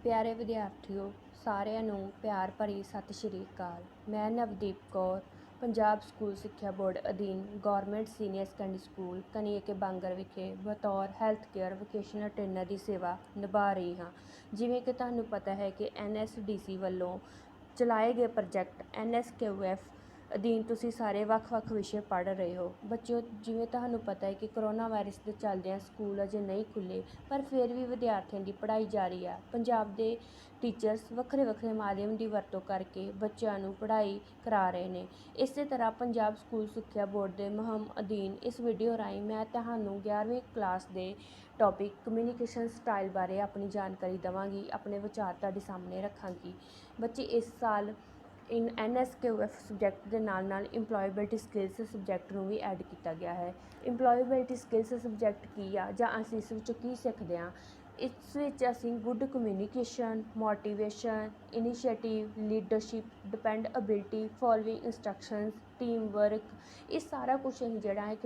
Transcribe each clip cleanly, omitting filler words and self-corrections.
ਪਿਆਰੇ ਵਿਦਿਆਰਥੀਓ, ਸਾਰਿਆਂ ਨੂੰ ਪਿਆਰ ਭਰੀ ਸਤਿ ਸ਼੍ਰੀ ਅਕਾਲ। ਮੈਂ ਨਵਦੀਪ ਕੌਰ ਪੰਜਾਬ ਸਕੂਲ ਸਿੱਖਿਆ ਬੋਰਡ ਅਧੀਨ government senior secondary school Kanike Bangar ਵਿਖੇ ਬਤੌਰ ਹੈਲਥ ਕੇਅਰ ਵੋਕੇਸ਼ਨਲ ਟ੍ਰੇਨਰ ਦੀ ਸੇਵਾ ਨਿਭਾ ਰਹੀ ਹਾਂ। ਜਿਵੇਂ ਕਿ ਤੁਹਾਨੂੰ ਪਤਾ ਹੈ ਕਿ NSDC ਵੱਲੋਂ ਚਲਾਏ ਗਏ ਪ੍ਰੋਜੈਕਟ NSQF ਅਧੀਨ ਤੁਸੀਂ ਸਾਰੇ ਵੱਖ-ਵੱਖ ਵਿਸ਼ੇ ਪੜ੍ਹ ਰਹੇ ਹੋ। ਬੱਚਿਓ, ਜਿਵੇਂ ਤੁਹਾਨੂੰ ਪਤਾ ਹੈ ਕਿ ਕਰੋਨਾ ਵਾਇਰਸ ਦੇ ਚੱਲਦਿਆਂ ਸਕੂਲ ਅਜੇ ਨਹੀਂ ਖੁੱਲ੍ਹੇ, ਪਰ ਫਿਰ ਵੀ ਵਿਦਿਆਰਥੀਆਂ ਦੀ ਪੜ੍ਹਾਈ ਜਾਰੀ ਆ। ਪੰਜਾਬ ਦੇ ਟੀਚਰਸ ਵੱਖਰੇ ਮਾਧਿਅਮ ਦੀ ਵਰਤੋਂ ਕਰਕੇ ਬੱਚਿਆਂ ਨੂੰ ਪੜ੍ਹਾਈ ਕਰਾ ਰਹੇ ਨੇ। ਇਸੇ ਤਰ੍ਹਾਂ ਪੰਜਾਬ ਸਕੂਲ ਸਿੱਖਿਆ ਬੋਰਡ ਦੇ ਮੁਹਿੰਮ ਅਧੀਨ ਇਸ ਵੀਡੀਓ ਰਾਹੀਂ ਮੈਂ ਤੁਹਾਨੂੰ 11ਵੀਂ ਕਲਾਸ ਦੇ ਟੌਪਿਕ ਕਮਿਊਨੀਕੇਸ਼ਨ ਸਟਾਈਲ ਬਾਰੇ ਆਪਣੀ ਜਾਣਕਾਰੀ ਦੇਵਾਂਗੀ, ਆਪਣੇ ਵਿਚਾਰ ਤੁਹਾਡੇ ਸਾਹਮਣੇ ਰੱਖਾਂਗੀ। ਬੱਚੇ, ਇਸ ਸਾਲ NSQF ਸਬਜੈਕਟ ਦੇ ਨਾਲ ਇੰਪਲੋਏਬਿਲਟੀ ਸਕਿੱਲਸ ਸਬਜੈਕਟ ਨੂੰ ਵੀ ਐਡ ਕੀਤਾ ਗਿਆ ਹੈ। ਇੰਪਲੋਏਬਿਲਟੀ ਸਕਿੱਲਸ ਸਬਜੈਕਟ ਕੀ ਆ ਜਾਂ ਅਸੀਂ ਇਸ ਵਿੱਚੋਂ ਕੀ ਸਿੱਖਦੇ ਹਾਂ? ਇਸ ਵਿੱਚ ਅਸੀਂ good communication, motivation, initiative, leadership, dependability, following instructions, team work, ਇਹ ਸਾਰਾ ਕੁਛ ਅਸੀਂ ਜਿਹੜਾ ਹੈ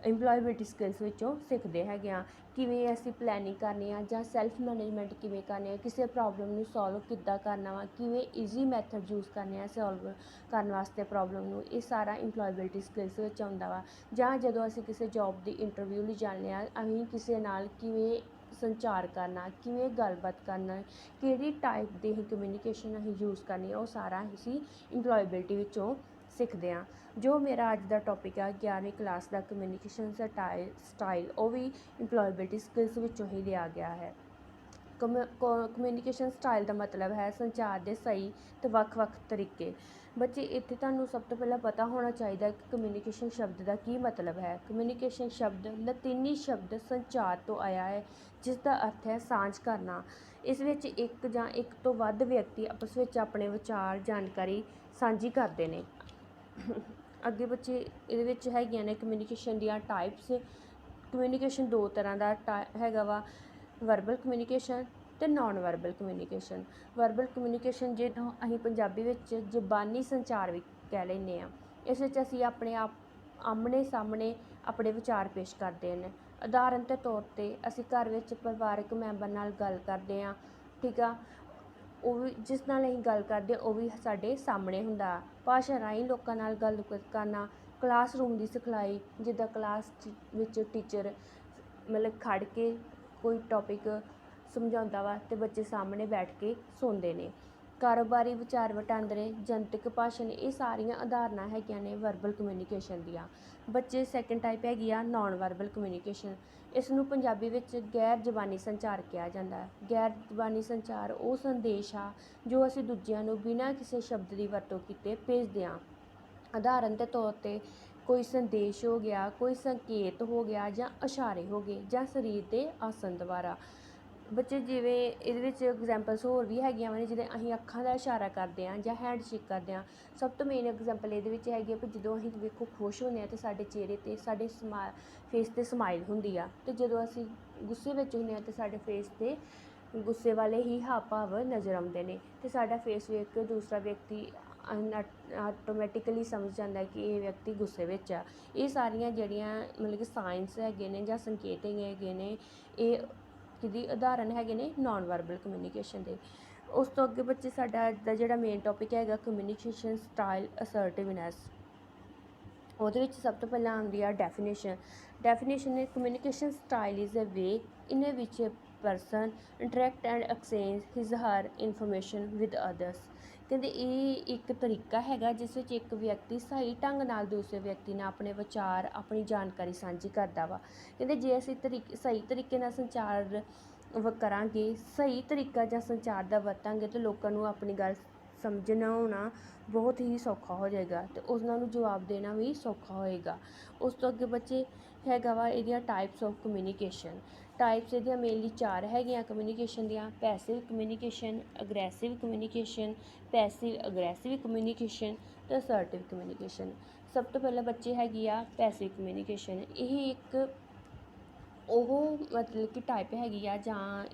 ਇੰਪਲੋਏਬਿਲਟੀ ਸਕਿੱਲਸ ਵਿੱਚੋਂ ਸਿੱਖਦੇ ਹੈਗੇ ਹਾਂ। ਕਿਵੇਂ ਅਸੀਂ ਪਲੈਨਿੰਗ ਕਰਨੀ ਆ ਜਾਂ ਸੈਲਫ ਮੈਨੇਜਮੈਂਟ ਕਿਵੇਂ ਕਰਨੀ ਆ, ਕਿਸੇ ਪ੍ਰੋਬਲਮ ਨੂੰ ਸੋਲਵ ਕਿੱਦਾਂ ਕਰਨਾ ਵਾ, ਕਿਵੇਂ ਈਜ਼ੀ ਮੈਥਡ ਯੂਜ਼ ਕਰਨੇ ਆ ਸੋਲਵ ਕਰਨ ਵਾਸਤੇ ਪ੍ਰੋਬਲਮ ਨੂੰ, ਇਹ ਸਾਰਾ ਇੰਪਲੋਏਬਿਲਟੀ ਸਕਿੱਲਸ ਵਿੱਚ ਆਉਂਦਾ ਵਾ। ਜਾਂ ਜਦੋਂ ਅਸੀਂ ਕਿਸੇ ਜੋਬ ਦੀ ਇੰਟਰਵਿਊ ਲਈ ਜਾਂਦੇ ਹਾਂ, ਅਸੀਂ ਕਿਸੇ ਨਾਲ ਕਿਵੇਂ ਸੰਚਾਰ ਕਰਨਾ, ਕਿਵੇਂ ਗੱਲਬਾਤ ਕਰਨਾ, ਕਿਹੜੀ ਟਾਈਪ ਦੀ ਅਸੀਂ ਕਮਿਊਨੀਕੇਸ਼ਨ ਅਸੀਂ ਯੂਜ਼ ਕਰਨੀ ਆ, ਉਹ ਸਾਰਾ ਅਸੀਂ ਇੰਪਲੋਏਬਿਲਟੀ ਵਿੱਚੋਂ ਸਿੱਖਦੇ ਹਾਂ। ਜੋ ਮੇਰਾ ਅੱਜ ਦਾ ਟੌਪਿਕ ਆ 11ਵੀਂ ਕਲਾਸ ਦਾ ਕਮਿਊਨੀਕੇਸ਼ਨ ਸਟਾਈਲ, ਉਹ ਵੀ ਇੰਪਲੋਏਬਿਲਟੀ ਸਕਿੱਲਸ ਵਿੱਚੋਂ ਹੀ ਲਿਆ ਗਿਆ ਹੈ। ਕਮਿਊਨੀਕੇਸ਼ਨ ਸਟਾਈਲ ਦਾ ਮਤਲਬ ਹੈ ਸੰਚਾਰ ਦੇ ਸਹੀ ਅਤੇ ਵੱਖ-ਵੱਖ ਤਰੀਕੇ। ਬੱਚੇ, ਇੱਥੇ ਤੁਹਾਨੂੰ ਸਭ ਤੋਂ ਪਹਿਲਾਂ ਪਤਾ ਹੋਣਾ ਚਾਹੀਦਾ ਕਿ ਕਮਿਊਨੀਕੇਸ਼ਨ ਸ਼ਬਦ ਦਾ ਕੀ ਮਤਲਬ ਹੈ। ਕਮਿਊਨੀਕੇਸ਼ਨ ਸ਼ਬਦ ਲਾਤੀਨੀ ਸ਼ਬਦ ਸੰਚਾਰ ਤੋਂ ਆਇਆ ਹੈ, ਜਿਸ ਦਾ ਅਰਥ ਹੈ ਸਾਂਝ ਕਰਨਾ। ਇਸ ਵਿੱਚ ਇੱਕ ਜਾਂ ਇੱਕ ਤੋਂ ਵੱਧ ਵਿਅਕਤੀ ਆਪਸ ਵਿੱਚ ਆਪਣੇ ਵਿਚਾਰ, ਜਾਣਕਾਰੀ ਸਾਂਝੀ ਕਰਦੇ ਨੇ। ਅੱਗੇ ਬੱਚੇ, ਇਹਦੇ ਵਿੱਚ ਹੈਗੀਆਂ ਨੇ ਕਮਿਊਨੀਕੇਸ਼ਨ ਦੀਆਂ ਟਾਈਪਸ। ਕਮਿਊਨੀਕੇਸ਼ਨ ਦੋ ਤਰ੍ਹਾਂ ਦਾ ਹੈਗਾ ਵਾ, ਵਰਬਲ ਕਮਿਊਨੀਕੇਸ਼ਨ ਅਤੇ non verbal communication. Verbal communication ਜਿਹਨੂੰ ਅਸੀਂ ਪੰਜਾਬੀ ਵਿੱਚ ਜ਼ੁਬਾਨੀ ਸੰਚਾਰ ਵੀ ਕਹਿ ਲੈਂਦੇ ਹਾਂ। ਇਸ ਵਿੱਚ ਅਸੀਂ ਆਪਣੇ ਆਪ ਆਮਣੇ ਸਾਹਮਣੇ ਆਪਣੇ ਵਿਚਾਰ ਪੇਸ਼ ਕਰਦੇ ਨੇ। ਉਦਾਹਰਨ ਦੇ ਤੌਰ 'ਤੇ ਅਸੀਂ ਘਰ ਵਿੱਚ ਪਰਿਵਾਰਕ ਮੈਂਬਰ ਨਾਲ ਗੱਲ ਕਰਦੇ ਹਾਂ, ਠੀਕ ਆ, ਉਹ ਵੀ ਜਿਸ ਨਾਲ ਅਸੀਂ ਗੱਲ ਕਰਦੇ ਉਹ ਵੀ ਸਾਡੇ ਸਾਹਮਣੇ ਹੁੰਦਾ। ਭਾਸ਼ਾ ਰਾਹੀਂ ਲੋਕਾਂ ਨਾਲ ਗੱਲ ਕਰਨਾ। ਕਲਾਸਰੂਮ ਦੀ ਸਿਖਲਾਈ, ਜਿੱਦਾਂ ਕਲਾਸ ਵਿੱਚ ਟੀਚਰ ਖੜ੍ਹ ਕੇ ਕੋਈ ਟੌਪਿਕ ਸਮਝਾਉਂਦਾ ਵਾ ਅਤੇ ਬੱਚੇ ਸਾਹਮਣੇ ਬੈਠ ਕੇ ਸੁਣਦੇ ਨੇ। ਕਾਰੋਬਾਰੀ ਵਿਚਾਰ ਵਟਾਂਦਰੇ, ਜਨਤਕ ਭਾਸ਼ਣ, ਇਹ ਸਾਰੀਆਂ ਉਦਾਹਰਨਾਂ ਹੈਗੀਆਂ ਨੇ ਵਰਬਲ ਕਮਿਊਨੀਕੇਸ਼ਨ ਦੀਆਂ। ਬੱਚੇ, ਸੈਕਿੰਡ ਟਾਈਪ ਹੈਗੀ ਆ ਨੋਨ ਵਰਬਲ ਕਮਿਊਨੀਕੇਸ਼ਨ। ਇਸ ਨੂੰ ਪੰਜਾਬੀ ਵਿੱਚ ਗੈਰ ਜ਼ਬਾਨੀ ਸੰਚਾਰ ਕਿਹਾ ਜਾਂਦਾ ਹੈ। ਗੈਰ ਜ਼ਬਾਨੀ ਸੰਚਾਰ ਉਹ ਸੰਦੇਸ਼ ਆ ਜੋ ਅਸੀਂ ਦੂਜਿਆਂ ਨੂੰ ਬਿਨਾਂ ਕਿਸੇ ਸ਼ਬਦ ਦੀ ਵਰਤੋਂ ਕੀਤੇ ਭੇਜਦੇ ਹਾਂ। ਉਦਾਹਰਨ ਦੇ ਤੌਰ 'ਤੇ ਕੋਈ ਸੰਦੇਸ਼ ਹੋ ਗਿਆ, ਕੋਈ ਸੰਕੇਤ ਹੋ ਗਿਆ, ਜਾਂ ਇਸ਼ਾਰੇ ਹੋ ਗਏ, ਜਾਂ ਸਰੀਰ ਦੇ ਆਸਨ ਦੁਆਰਾ। ਬੱਚੇ, ਜਿਵੇਂ ਇਹਦੇ ਵਿੱਚ ਐਗਜ਼ਾਮਪਲਸ ਹੋਰ ਵੀ ਹੈਗੀਆਂ ਵਾ, ਜਿਵੇਂ ਅਸੀਂ ਅੱਖਾਂ ਦਾ ਇਸ਼ਾਰਾ ਕਰਦੇ ਹਾਂ ਜਾਂ ਹੈਂਡਸ਼ੇਕ ਕਰਦੇ ਹਾਂ। ਸਭ ਤੋਂ ਮੇਨ ਐਗਜ਼ਾਮਪਲ ਇਹਦੇ ਵਿੱਚ ਹੈਗੀ ਆ ਵੀ ਜਦੋਂ ਅਸੀਂ ਵੇਖੋ ਖੁਸ਼ ਹੁੰਦੇ ਹਾਂ ਅਤੇ ਸਾਡੇ ਚਿਹਰੇ 'ਤੇ ਸਾਡੇ ਫੇਸ 'ਤੇ ਸਮਾਈਲ ਹੁੰਦੀ ਆ, ਅਤੇ ਜਦੋਂ ਅਸੀਂ ਗੁੱਸੇ ਵਿੱਚ ਹੁੰਦੇ ਹਾਂ ਅਤੇ ਸਾਡੇ ਫੇਸ 'ਤੇ ਗੁੱਸੇ ਵਾਲੇ ਹੀ ਹਾਵ ਭਾਵ ਨਜ਼ਰ ਆਉਂਦੇ ਨੇ, ਅਤੇ ਸਾਡਾ ਫੇਸ ਵੇਖ ਕੇ ਦੂਸਰਾ ਵਿਅਕਤੀ ਆਟੋਮੈਟਿਕਲੀ ਸਮਝ ਜਾਂਦਾ ਕਿ ਇਹ ਵਿਅਕਤੀ ਗੁੱਸੇ ਵਿੱਚ ਆ। ਇਹ ਸਾਰੀਆਂ ਜਿਹੜੀਆਂ ਕਿ ਸਾਇੰਸ ਹੈਗੇ ਨੇ ਜਾਂ ਸੰਕੇਤ ਹੈਗੇ ਨੇ, ਇਹ ਜਿਹਦੀ ਉਦਾਹਰਨ ਹੈਗੇ ਨੇ ਨੋਨ ਵਰਬਲ ਕਮਿਊਨੀਕੇਸ਼ਨ ਦੇ। ਉਸ ਤੋਂ ਅੱਗੇ ਬੱਚੇ, ਸਾਡਾ ਅੱਜ ਦਾ ਜਿਹੜਾ ਮੇਨ ਟੌਪਿਕ ਹੈਗਾ ਕਮਿਊਨੀਕੇਸ਼ਨ ਸਟਾਈਲ ਅਸਰਟਿਵਨੈਸ। ਉਹਦੇ ਵਿੱਚ ਸਭ ਤੋਂ ਪਹਿਲਾਂ ਆਉਂਦੀ ਆ ਡੈਫੀਨੇਸ਼ਨ। ਡੈਫੀਨੇਸ਼ਨ ਹੈ communication style is a way in which a person interact and exchange his her information with others. ਕਹਿੰਦੇ ਇਹ ਇੱਕ ਤਰੀਕਾ ਹੈਗਾ ਜਿਸ ਵਿੱਚ ਇੱਕ ਵਿਅਕਤੀ ਸਹੀ ਢੰਗ ਨਾਲ ਦੂਸਰੇ ਵਿਅਕਤੀ ਨਾਲ ਆਪਣੇ ਵਿਚਾਰ, ਆਪਣੀ ਜਾਣਕਾਰੀ ਸਾਂਝੀ ਕਰਦਾ ਵਾ। ਕਹਿੰਦੇ ਜੇ ਅਸੀਂ ਸਹੀ ਤਰੀਕੇ ਨਾਲ ਸੰਚਾਰ ਕਰਾਂਗੇ, ਸਹੀ ਤਰੀਕਾ ਜਾਂ ਸੰਚਾਰ ਦਾ ਵਰਤਾਂਗੇ ਤਾਂ ਲੋਕਾਂ ਨੂੰ ਆਪਣੀ ਗੱਲ ਸਮਝਣਾ ਹੋਣਾ ਬਹੁਤ ਹੀ ਸੌਖਾ ਹੋ ਜਾਏਗਾ ਅਤੇ ਉਹਨਾਂ ਨੂੰ ਜਵਾਬ ਦੇਣਾ ਵੀ ਸੌਖਾ ਹੋਏਗਾ। ਉਸ ਤੋਂ ਅੱਗੇ ਬੱਚੇ ਹੈਗਾ ਵਾ ਇਹਦੀਆਂ ਟਾਈਪਸ ਆਫ ਕਮਿਊਨੀਕੇਸ਼ਨ। ਟਾਈਪਸ ਇਹਦੀਆਂ ਮੇਨਲੀ 4 ਹੈਗੀਆਂ ਕਮਿਊਨੀਕੇਸ਼ਨ ਦੀਆਂ: passive communication, aggressive communication, passive aggressive communication ਅਤੇ ਅਸਰਟਿਵ ਕਮਿਊਨੀਕੇਸ਼ਨ। ਸਭ ਤੋਂ ਪਹਿਲਾਂ ਬੱਚੇ ਹੈਗੀ ਆ ਪੈਸਿਵ ਕਮਿਊਨੀਕੇਸ਼ਨ। ਇਹ ਇੱਕ ਉਹ ਕਿ ਟਾਈਪ ਹੈਗੀ ਆ ਜਾਂ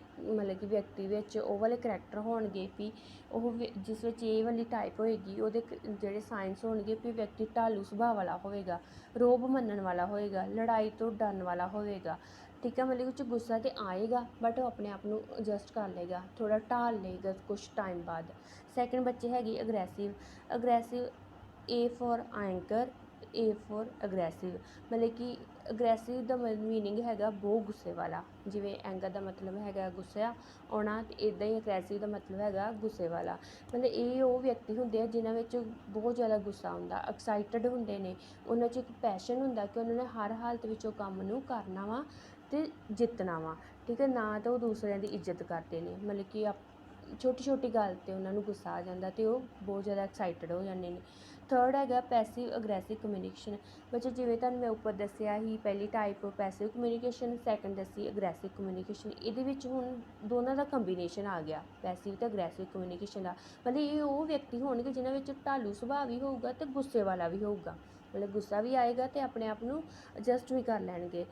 ਕਿ ਵਿਅਕਤੀ ਵਿੱਚ ਉਹ ਵਾਲੇ ਕਰੈਕਟਰ ਹੋਣਗੇ ਵੀ ਉਹ ਜਿਸ ਵਿੱਚ ਇਹ ਵਾਲੀ ਟਾਈਪ ਹੋਏਗੀ, ਉਹਦੇ ਜਿਹੜੇ ਸਾਇੰਸ ਹੋਣਗੇ ਵੀ ਵਿਅਕਤੀ ਢਾਲੂ ਸੁਭਾਅ ਵਾਲਾ ਹੋਵੇਗਾ, ਰੋਅਬ ਮੰਨਣ ਵਾਲਾ ਹੋਵੇਗਾ, ਲੜਾਈ ਤੋਂ ਡਰਨ ਵਾਲਾ ਹੋਵੇਗਾ, ਠੀਕ ਹੈ। ਮਤਲਬ ਕਿ ਗੁੱਸਾ ਤੇ ਆਏਗਾ ਬਟ ਉਹ ਆਪਣੇ ਆਪ ਨੂੰ ਐਡਜਸਟ ਕਰ ਲਏਗਾ, ਥੋੜਾ ਢਾਲ ਲਏਗਾ ਕੁਛ ਟਾਈਮ ਬਾਅਦ। ਸੈਕਿੰਡ ਬੱਚੇ ਹੈਗੀ aggressive. Aggressive A for anger, A for aggressive. ਮਤਲਬ ਕਿ ਅਗਰੈਸਿਵ ਦਾ ਮੀਨਿੰਗ ਹੈਗਾ ਬਹੁਤ ਗੁੱਸੇ ਵਾਲਾ, ਜਿਵੇਂ ਐਂਗਰ ਦਾ ਮਤਲਬ ਹੈਗਾ ਗੁੱਸਾ ਆਉਣਾ, ਅਤੇ ਇੱਦਾਂ ਹੀ ਅਗਰੈਸਿਵ ਦਾ ਮਤਲਬ ਹੈਗਾ ਗੁੱਸੇ ਵਾਲਾ। ਮਤਲਬ ਇਹ ਉਹ ਵਿਅਕਤੀ ਹੁੰਦੇ ਆ ਜਿਨ੍ਹਾਂ ਵਿੱਚ ਬਹੁਤ ਜ਼ਿਆਦਾ ਗੁੱਸਾ ਆਉਂਦਾ, ਐਕਸਾਈਟਡ ਹੁੰਦੇ ਨੇ, ਉਹਨਾਂ 'ਚ ਇੱਕ ਪੈਸ਼ਨ ਹੁੰਦਾ ਕਿ ਉਹਨਾਂ ਨੇ ਹਰ ਹਾਲਤ ਵਿੱਚ ਉਹ ਕੰਮ ਨੂੰ ਕਰਨਾ ਵਾ ਅਤੇ ਜਿੱਤਣਾ ਵਾ, ਠੀਕ ਹੈ ਨਾ। ਤਾਂ ਉਹ ਦੂਸਰਿਆਂ ਦੀ ਇੱਜ਼ਤ ਕਰਦੇ ਨੇ, ਮਤਲਬ ਕਿ ਛੋਟੀ ਛੋਟੀ ਗੱਲ 'ਤੇ ਉਹਨਾਂ ਨੂੰ ਗੁੱਸਾ ਆ ਜਾਂਦਾ ਅਤੇ ਉਹ ਬਹੁਤ ਜ਼ਿਆਦਾ ਐਕਸਾਈਟਡ ਹੋ ਜਾਂਦੇ ਨੇ। ਥਰਡ ਹੈਗਾ ਪੈਸਿਵ ਅਗਰੈਸਿਵ ਕਮਿਊਨੀਕੇਸ਼ਨ। ਬੱਚੇ ਜਿਵੇਂ ਤੁਹਾਨੂੰ ਮੈਂ ਉੱਪਰ ਦੱਸਿਆ ਸੀ, ਪਹਿਲੀ ਟਾਈਪ ਪੈਸਿਵ ਕਮਿਊਨੀਕੇਸ਼ਨ, ਸੈਕਿੰਡ ਦੱਸੀ ਅਗਰੈਸਿਵ ਕਮਿਊਨੀਕੇਸ਼ਨ। ਇਹਦੇ ਵਿੱਚ ਹੁਣ ਦੋਨਾਂ ਦਾ ਕੰਬੀਨੇਸ਼ਨ ਆ ਗਿਆ, ਪੈਸਿਵ ਅਤੇ ਅਗਰੈਸਿਵ ਕਮਿਊਨੀਕੇਸ਼ਨ ਦਾ। ਮਤਲਬ ਇਹ ਉਹ ਵਿਅਕਤੀ ਹੋਣਗੇ ਜਿਨ੍ਹਾਂ ਵਿੱਚ ਢਾਲੂ ਸੁਭਾਅ ਵੀ ਹੋਊਗਾ ਅਤੇ ਗੁੱਸੇ ਵਾਲਾ ਵੀ ਹੋਊਗਾ, ਮਤਲਬ ਗੁੱਸਾ ਵੀ ਆਏਗਾ ਅਤੇ ਆਪਣੇ ਆਪ ਨੂੰ ਐਡਜਸਟ ਵੀ ਕਰ ਲੈਣਗੇ।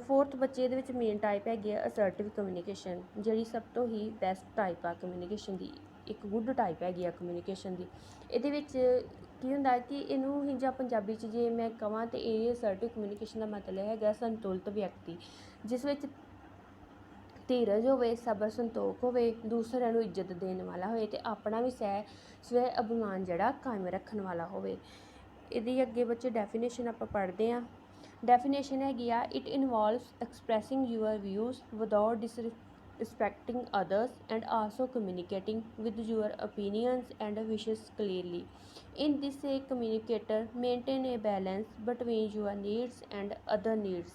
ਫੋਰਥ ਬੱਚੇ ਇਹਦੇ ਵਿੱਚ ਮੇਨ ਟਾਈਪ ਹੈਗੀ ਆ ਅਸਰਟਿਵ ਕਮਿਊਨੀਕੇਸ਼ਨ, ਜਿਹੜੀ ਸਭ ਤੋਂ ਹੀ ਬੈਸਟ ਟਾਈਪ ਆ ਕਮਿਊਨੀਕੇਸ਼ਨ ਦੀ, ਇੱਕ ਗੁੱਡ ਟਾਈਪ ਹੈਗੀ ਆ ਕਮਿਊਨੀਕੇਸ਼ਨ ਦੀ। ਇਹਦੇ ਵਿੱਚ ਕੀ ਹੁੰਦਾ ਕਿ ਇਹਨੂੰ ਹੀ ਜਾਂ ਪੰਜਾਬੀ 'ਚ ਜੇ ਮੈਂ ਕਹਾਂ ਤਾਂ ਇਹ ਅਸਰਟਿਵ ਕਮਿਊਨੀਕੇਸ਼ਨ ਦਾ ਮਤਲਬ ਹੈਗਾ ਸੰਤੁਲਿਤ ਵਿਅਕਤੀ, ਜਿਸ ਵਿੱਚ ਧੀਰਜ ਹੋਵੇ, ਸਬਰ ਸੰਤੋਖ ਹੋਵੇ, ਦੂਸਰਿਆਂ ਨੂੰ ਇੱਜ਼ਤ ਦੇਣ ਵਾਲਾ ਹੋਵੇ ਅਤੇ ਆਪਣਾ ਵੀ ਸਵੈ ਅਭਿਮਾਨ ਜਿਹੜਾ ਕਾਇਮ ਰੱਖਣ ਵਾਲਾ ਹੋਵੇ। ਇਹਦੀ ਅੱਗੇ ਬੱਚੇ ਡੈਫੀਨੇਸ਼ਨ ਆਪਾਂ ਪੜ੍ਹਦੇ ਹਾਂ। ਡੈਫੀਨੇਸ਼ਨ ਹੈਗੀ ਆ, it involves expressing your views without disrespecting others and also communicating with your opinions and wishes clearly. In this, a communicator maintain a balance between your needs and other needs.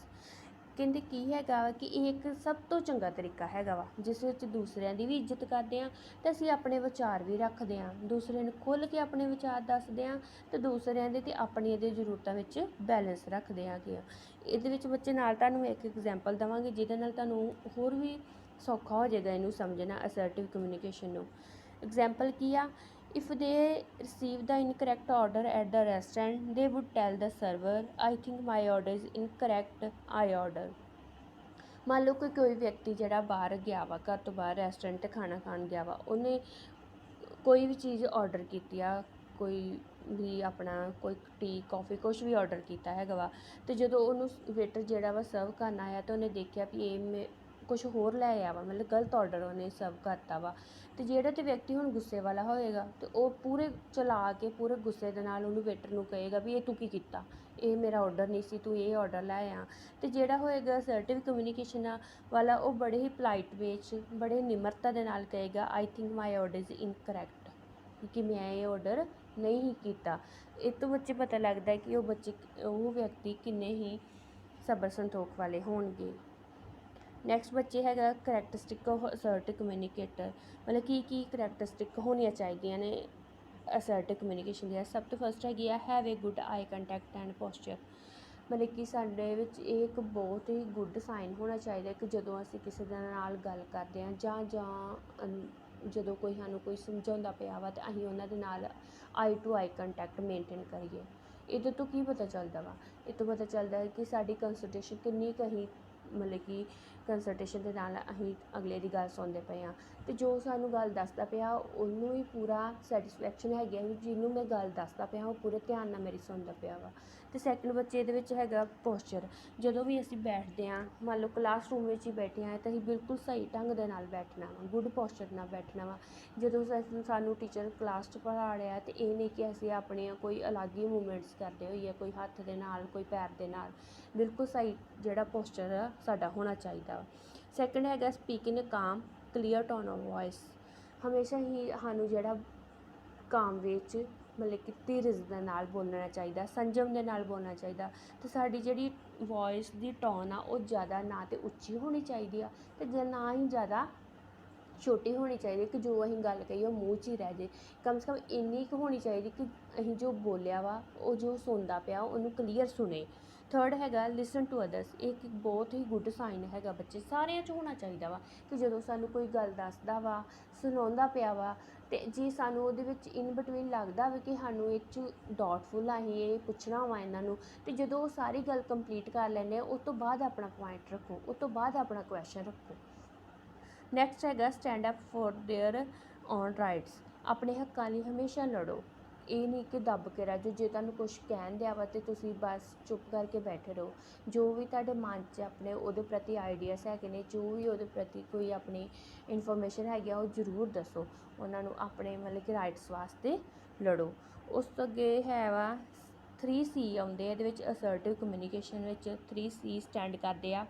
ਕਹਿੰਦੇ ਕੀ ਹੈਗਾ ਕਿ ਇਹ ਇੱਕ ਸਭ ਤੋਂ ਚੰਗਾ ਤਰੀਕਾ ਹੈਗਾ ਵਾ, ਜਿਸ ਵਿੱਚ ਦੂਸਰਿਆਂ ਦੀ ਵੀ ਇੱਜ਼ਤ ਕਰਦੇ ਹਾਂ ਅਤੇ ਅਸੀਂ ਆਪਣੇ ਵਿਚਾਰ ਵੀ ਰੱਖਦੇ ਹਾਂ, ਦੂਸਰਿਆਂ ਨੂੰ ਖੁੱਲ੍ਹ ਕੇ ਆਪਣੇ ਵਿਚਾਰ ਦੱਸਦੇ ਹਾਂ ਅਤੇ ਦੂਸਰਿਆਂ ਦੇ ਅਤੇ ਆਪਣੀਆਂ ਦੇ ਜ਼ਰੂਰਤਾਂ ਵਿੱਚ ਬੈਲੈਂਸ ਰੱਖਦੇ ਹੈਗੇ ਆ। ਇਹਦੇ ਵਿੱਚ ਬੱਚੇ ਨਾਲ ਤੁਹਾਨੂੰ ਇੱਕ ਐਗਜ਼ਾਮਪਲ ਦੇਵਾਂਗੇ ਜਿਹਦੇ ਨਾਲ ਤੁਹਾਨੂੰ ਹੋਰ ਵੀ ਸੌਖਾ ਹੋ ਜਾਏਗਾ ਇਹਨੂੰ ਸਮਝਣਾ, ਅਸਰਟਿਵ ਕਮਿਊਨੀਕੇਸ਼ਨ ਨੂੰ। ਐਗਜ਼ਾਮਪਲ ਕੀ ਆ, if they receive the incorrect order at the restaurant they would tell the server I think my order is incorrect, I order. ਮੰਨ ਲਓ ਕੋਈ ਵਿਅਕਤੀ ਜਿਹੜਾ ਬਾਹਰ ਗਿਆ ਵਾ, ਘਰ ਤੋਂ ਬਾਹਰ ਰੈਸਟੋਰੈਂਟ 'ਤੇ ਖਾਣਾ ਖਾਣ ਗਿਆ ਵਾ, ਉਹਨੇ ਕੋਈ ਵੀ ਚੀਜ਼ ਆਰਡਰ ਕੀਤੀ ਆ, ਕੋਈ ਵੀ ਆਪਣਾ ਕੋਈ ਟੀ ਕੌਫੀ ਕੁਛ ਵੀ ਆਰਡਰ ਕੀਤਾ ਹੈਗਾ ਵਾ, ਅਤੇ ਜਦੋਂ ਉਹਨੂੰ ਵੇਟਰ ਜਿਹੜਾ ਵਾ ਸਰਵ ਕਰਨ ਆਇਆ ਤਾਂ ਉਹਨੇ ਦੇਖਿਆ ਵੀ ਇਹ ਕੁਛ ਹੋਰ ਲੈ ਆਇਆ ਵਾ, ਮਤਲਬ ਗਲਤ ਆਰਡਰ ਉਹਨੇ ਸਰਵ ਕਰਤਾ ਵਾ। ਅਤੇ ਜਿਹੜਾ ਤਾਂ ਵਿਅਕਤੀ ਹੁਣ ਗੁੱਸੇ ਵਾਲਾ ਹੋਏਗਾ ਅਤੇ ਉਹ ਪੂਰੇ ਚਲਾ ਕੇ ਪੂਰੇ ਗੁੱਸੇ ਦੇ ਨਾਲ ਉਹਨੂੰ ਵੇਟਰ ਨੂੰ ਕਹੇਗਾ ਵੀ ਇਹ ਤੂੰ ਕੀ ਕੀਤਾ, ਇਹ ਮੇਰਾ ਆਰਡਰ ਨਹੀਂ ਸੀ, ਤੂੰ ਇਹ ਆਰਡਰ ਲੈ ਆ। ਅਤੇ ਜਿਹੜਾ ਹੋਏਗਾ ਅਸਰਟਿਵ ਕਮਿਊਨੀਕੇਸ਼ਨ ਵਾਲਾ, ਉਹ ਬੜੇ ਹੀ ਪੋਲਾਈਟ ਵੇ 'ਚ ਬੜੇ ਨਿਮਰਤਾ ਦੇ ਨਾਲ ਕਹੇਗਾ ਆਈ think my order is incorrect, ਕਿ ਮੈਂ ਇਹ ਆਰਡਰ ਨਹੀਂ ਹੀ ਕੀਤਾ। ਇਹ ਤੋਂ ਬੱਚੇ ਪਤਾ ਲੱਗਦਾ ਕਿ ਉਹ ਵਿਅਕਤੀ ਕਿੰਨੇ ਹੀ ਸਬਰ ਸੰਤੋਖ ਵਾਲੇ ਹੋਣਗੇ। ਨੈਕਸਟ ਬੱਚੇ ਹੈਗਾ ਕਰੈਕਟਰਿਸਟਿਕ ਆਫ ਅਸਰਟਿਵ ਕਮਿਊਨੀਕੇਟਰ, ਮਤਲਬ ਕੀ ਕਰੈਕਟਰਿਸਟਿਕ ਹੋਣੀਆਂ ਚਾਹੀਦੀਆਂ ਨੇ ਅਸਰਟਿਵ ਕਮਿਊਨੀਕੇਸ਼ਨ ਦੀਆਂ। ਸਭ ਤੋਂ ਫਸਟ ਹੈਗੀ ਆ have A good I contact and posture. ਮਤਲਬ ਕਿ ਸਾਡੇ ਵਿੱਚ ਇਹ ਇੱਕ ਬਹੁਤ ਹੀ ਗੁੱਡ ਸਾਈਨ ਹੋਣਾ ਚਾਹੀਦਾ ਕਿ ਜਦੋਂ ਅਸੀਂ ਕਿਸੇ ਦੇ ਨਾਲ ਗੱਲ ਕਰਦੇ ਹਾਂ ਜਾਂ ਜਦੋਂ ਸਾਨੂੰ ਕੋਈ ਸਮਝਾਉਂਦਾ ਪਿਆ ਵਾ ਅਤੇ ਅਸੀਂ ਉਹਨਾਂ ਦੇ ਨਾਲ ਆਈ ਟੂ ਆਈ ਕੰਟੈਕਟ ਮੇਨਟੇਨ ਕਰੀਏ। ਇਹਦੇ ਤੋਂ ਕੀ ਪਤਾ ਚੱਲਦਾ ਵਾ, ਇਹ ਤੋਂ ਪਤਾ ਚੱਲਦਾ ਹੈ ਕਿ ਸਾਡੀ ਕੰਸਲਟੇਸ਼ਨ ਕਿੰਨੀ ਕੁ ਅਸੀਂ ਮਤਲਬ ਕਿ ਕੰਸਲਟੇਸ਼ਨ ਦੇ ਨਾਲ ਅਸੀਂ ਅਗਲੇ ਦੀ ਗੱਲ ਸੁਣਦੇ ਪਏ ਹਾਂ, ਅਤੇ ਜੋ ਸਾਨੂੰ ਗੱਲ ਦੱਸਦਾ ਪਿਆ ਉਹਨੂੰ ਵੀ ਪੂਰਾ ਸੈਟਿਸਫੈਕਸ਼ਨ ਹੈਗੀ ਆ ਵੀ ਜਿਹਨੂੰ ਮੈਂ ਗੱਲ ਦੱਸਦਾ ਪਿਆ ਉਹ ਪੂਰੇ ਧਿਆਨ ਨਾਲ ਮੇਰੀ ਸੁਣਦਾ ਪਿਆ ਵਾ। ਅਤੇ ਸੈਕਿੰਡ ਬੱਚੇ ਇਹਦੇ ਵਿੱਚ ਹੈਗਾ ਪੋਸਚਰ। ਜਦੋਂ ਵੀ ਅਸੀਂ ਬੈਠਦੇ ਹਾਂ, ਮੰਨ ਲਓ ਕਲਾਸਰੂਮ ਵਿੱਚ ਹੀ ਬੈਠੇ ਹਾਂ ਤਾਂ ਅਸੀਂ ਬਿਲਕੁਲ ਸਹੀ ਢੰਗ ਦੇ ਨਾਲ ਬੈਠਣਾ ਵਾ, ਗੁੱਡ ਪੋਸਚਰ ਨਾਲ ਬੈਠਣਾ ਵਾ। ਜਦੋਂ ਸਾਨੂੰ ਟੀਚਰ ਕਲਾਸ 'ਚ ਪੜ੍ਹਾ ਰਿਹਾ ਅਤੇ ਇਹ ਨਹੀਂ ਕਿ ਅਸੀਂ ਆਪਣੀਆਂ ਕੋਈ ਅਲੱਗ ਹੀ ਮੂਵਮੈਂਟਸ ਕਰਦੇ ਹੋਈਏ, ਕੋਈ ਹੱਥ ਦੇ ਨਾਲ, ਕੋਈ ਪੈਰ ਦੇ ਨਾਲ, ਬਿਲਕੁਲ ਸਹੀ ਜਿਹੜਾ ਪੋਸਚਰ ਆ ਸਾਡਾ ਹੋਣਾ ਚਾਹੀਦਾ ਵਾ। ਸੈਕਿੰਡ ਹੈਗਾ ਸਪੀਕ ਇਨ ਅ ਕਾਮ ਕਲੀਅਰ ਟੋਨ ਆਫ ਵੋਇਸ। ਹਮੇਸ਼ਾ ਹੀ ਸਾਨੂੰ ਜਿਹੜਾ ਕਾਮ ਵਿੱਚ ਮਤਲਬ ਕਿ ਧੀਰਜ ਦੇ ਨਾਲ ਬੋਲਣਾ ਚਾਹੀਦਾ, ਸੰਜਮ ਦੇ ਨਾਲ ਬੋਲਣਾ ਚਾਹੀਦਾ, ਅਤੇ ਸਾਡੀ ਜਿਹੜੀ ਵੋਇਸ ਦੀ ਟੋਨ ਆ ਉਹ ਜ਼ਿਆਦਾ ਨਾ ਤਾਂ ਉੱਚੀ ਹੋਣੀ ਚਾਹੀਦੀ ਆ ਅਤੇ ਨਾ ਹੀ ਜ਼ਿਆਦਾ ਛੋਟੀ ਹੋਣੀ ਚਾਹੀਦੀ ਕਿ ਜੋ ਅਸੀਂ ਗੱਲ ਕਹੀਏ ਉਹ ਮੂੰਹ 'ਚ ਹੀ ਰਹਿ ਜੇ। ਕਮ ਸੇ ਕਮ ਇੰਨੀ ਕੁ ਹੋਣੀ ਚਾਹੀਦੀ ਕਿ ਅਸੀਂ ਜੋ ਬੋਲਿਆ ਵਾ ਉਹ ਜੋ ਸੁਣਦਾ ਪਿਆ ਉਹਨੂੰ ਕਲੀਅਰ ਸੁਣੇ। ਥਰਡ ਹੈਗਾ ਲਿਸਨ ਟੂ ਅਦਰਸ। ਇਹ ਇੱਕ ਬਹੁਤ ਹੀ ਗੁੱਡ ਸਾਈਨ ਹੈਗਾ ਬੱਚੇ ਸਾਰਿਆਂ 'ਚ ਹੋਣਾ ਚਾਹੀਦਾ ਵਾ ਕਿ ਜਦੋਂ ਸਾਨੂੰ ਕੋਈ ਗੱਲ ਦੱਸਦਾ ਵਾ, ਸੁਣਾਉਂਦਾ ਪਿਆ ਵਾ, ਅਤੇ ਜੇ ਸਾਨੂੰ ਉਹਦੇ ਵਿੱਚ ਇਨ ਬਿਟਵੀਨ ਲੱਗਦਾ ਵਾ ਕਿ ਸਾਨੂੰ ਇਹ 'ਚ ਡਾਊਟਫੁਲ ਆ, ਅਸੀਂ ਇਹ ਪੁੱਛਣਾ ਵਾ ਇਹਨਾਂ ਨੂੰ, ਅਤੇ ਜਦੋਂ ਉਹ ਸਾਰੀ ਗੱਲ ਕੰਪਲੀਟ ਕਰ ਲੈਂਦੇ ਆ ਉਸ ਤੋਂ ਬਾਅਦ ਆਪਣਾ ਪੁਆਇੰਟ ਰੱਖੋ, ਉਸ ਤੋਂ ਬਾਅਦ ਆਪਣਾ ਕੁਐਸਚਨ ਰੱਖੋ। ਨੈਕਸਟ ਹੈਗਾ stand up for their own rights. ਆਪਣੇ ਹੱਕਾਂ ਲਈ ਹਮੇਸ਼ਾ ਲੜੋ। ਇਹ ਨਹੀਂ ਕਿ ਦੱਬ ਕੇ ਰਹਿ ਜਾਓ। ਜੇ ਤੁਹਾਨੂੰ ਕੁਛ ਕਹਿਣ ਦਿਆ ਵਾ ਤਾਂ ਤੁਸੀਂ ਬਸ ਚੁੱਪ ਕਰਕੇ ਬੈਠੇ ਰਹੋ। ਜੋ ਵੀ ਤੁਹਾਡੇ ਮਨ 'ਚ ਆਪਣੇ ਉਹਦੇ ਪ੍ਰਤੀ ਆਈਡੀਆਸ ਹੈਗੇ ਨੇ, ਜੋ ਵੀ ਉਹਦੇ ਪ੍ਰਤੀ ਕੋਈ ਆਪਣੀ ਇਨਫੋਰਮੇਸ਼ਨ ਹੈਗੀ ਆ, ਉਹ ਜ਼ਰੂਰ ਦੱਸੋ ਉਹਨਾਂ ਨੂੰ। ਆਪਣੇ ਮਤਲਬ ਕਿ ਰਾਈਟਸ ਵਾਸਤੇ ਲੜੋ। ਉਸ ਤੋਂ ਅੱਗੇ ਹੈ ਵਾ 3C ਆਉਂਦੇ ਆ ਇਹਦੇ ਵਿੱਚ। ਅਸਰਟਿਵ ਕਮਿਊਨੀਕੇਸ਼ਨ ਵਿੱਚ 3C ਸਟੈਂਡ ਕਰਦੇ ਆ।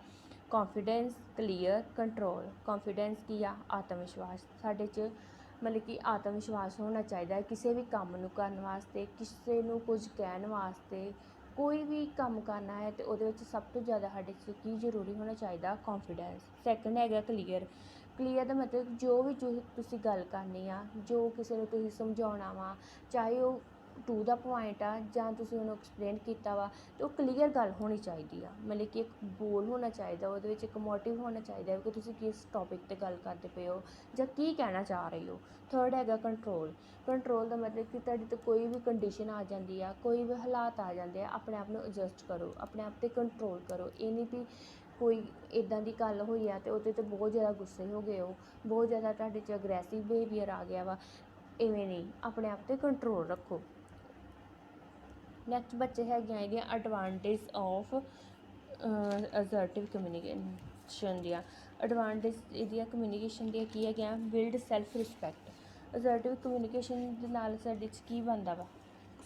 Confidence, clear, control. ਕੌਨਫੀਡੈਂਸ ਕੀ ਆ? ਆਤਮ ਵਿਸ਼ਵਾਸ। ਸਾਡੇ 'ਚ ਮਤਲਬ ਕਿ ਆਤਮ ਵਿਸ਼ਵਾਸ ਹੋਣਾ ਚਾਹੀਦਾ ਹੈ ਕਿਸੇ ਵੀ ਕੰਮ ਨੂੰ ਕਰਨ ਵਾਸਤੇ, ਕਿਸੇ ਨੂੰ ਕੁਝ ਕਹਿਣ ਵਾਸਤੇ। ਕੋਈ ਵੀ ਕੰਮ ਕਰਨਾ ਹੈ ਅਤੇ ਉਹਦੇ ਵਿੱਚ ਸਭ ਤੋਂ ਜ਼ਿਆਦਾ ਸਾਡੇ 'ਚ ਕੀ ਜ਼ਰੂਰੀ ਹੋਣਾ ਚਾਹੀਦਾ? ਕੌਨਫੀਡੈਂਸ। ਸੈਕਿੰਡ ਹੈਗਾ ਕਲੀਅਰ। ਕਲੀਅਰ ਦਾ ਮਤਲਬ ਜੋ ਵੀ ਤੁਸੀਂ ਗੱਲ ਕਰਨੀ ਆ, ਜੋ ਕਿਸੇ ਨੂੰ ਤੁਸੀਂ ਸਮਝਾਉਣਾ ਵਾ, ਚਾਹੇ ਉਹ ਟੂ ਦਾ ਪੁਆਇੰਟ ਆ ਜਾਂ ਤੁਸੀਂ ਉਹਨੂੰ ਐਕਸਪਲੇਨ ਕੀਤਾ ਵਾ, ਅਤੇ ਉਹ ਕਲੀਅਰ ਗੱਲ ਹੋਣੀ ਚਾਹੀਦੀ ਆ। ਮਤਲਬ ਕਿ ਇੱਕ ਗੋਲ ਹੋਣਾ ਚਾਹੀਦਾ, ਉਹਦੇ ਵਿੱਚ ਇੱਕ ਮੋਟਿਵ ਹੋਣਾ ਚਾਹੀਦਾ ਕਿ ਤੁਸੀਂ ਕਿਸ ਟੌਪਿਕ 'ਤੇ ਗੱਲ ਕਰਦੇ ਪਏ ਹੋ ਜਾਂ ਕੀ ਕਹਿਣਾ ਚਾਹ ਰਹੇ ਹੋ। ਥਰਡ ਹੈਗਾ ਕੰਟਰੋਲ। ਕੰਟਰੋਲ ਦਾ ਮਤਲਬ ਕਿ ਤੁਹਾਡੇ 'ਤੇ ਕੋਈ ਵੀ ਕੰਡੀਸ਼ਨ ਆ ਜਾਂਦੀ ਆ, ਕੋਈ ਵੀ ਹਾਲਾਤ ਆ ਜਾਂਦੇ ਆ, ਆਪਣੇ ਆਪ ਨੂੰ ਐਡਜਸਟ ਕਰੋ, ਆਪਣੇ ਆਪ 'ਤੇ ਕੰਟਰੋਲ ਕਰੋ। ਇਹ ਨਹੀਂ ਵੀ ਕੋਈ ਇੱਦਾਂ ਦੀ ਗੱਲ ਹੋਈ ਆ ਅਤੇ ਉਹਦੇ 'ਤੇ ਬਹੁਤ ਜ਼ਿਆਦਾ ਗੁੱਸੇ ਹੋ ਗਏ ਹੋ, ਬਹੁਤ ਜ਼ਿਆਦਾ ਤੁਹਾਡੇ 'ਚ ਅਗਰੈਸਿਵ ਬਿਹੇਵੀਅਰ ਆ ਗਿਆ ਵਾ। ਇਵੇਂ ਨਹੀਂ, ਆਪਣੇ ਆਪ 'ਤੇ ਕੰਟਰੋਲ ਰੱਖੋ। ਨੈਕਸਟ ਬੱਚੇ ਹੈਗੇ ਆ ਇਹਦੀਆਂ ਐਡਵਾਂਟੇਜ ਆਫ ਅਸਰਟਿਵ ਕਮਿਊਨੀਕੇਸ਼ਨ ਦੀਆਂ। ਐਡਵਾਂਟੇਜ ਇਹਦੀਆਂ ਕਮਿਊਨੀਕੇਸ਼ਨ ਦੀਆਂ ਕੀ ਹੈਗੀਆਂ? Build self respect. Assertive communication ਦੇ ਨਾਲ ਸਾਡੇ 'ਚ ਕੀ ਬਣਦਾ ਵਾ?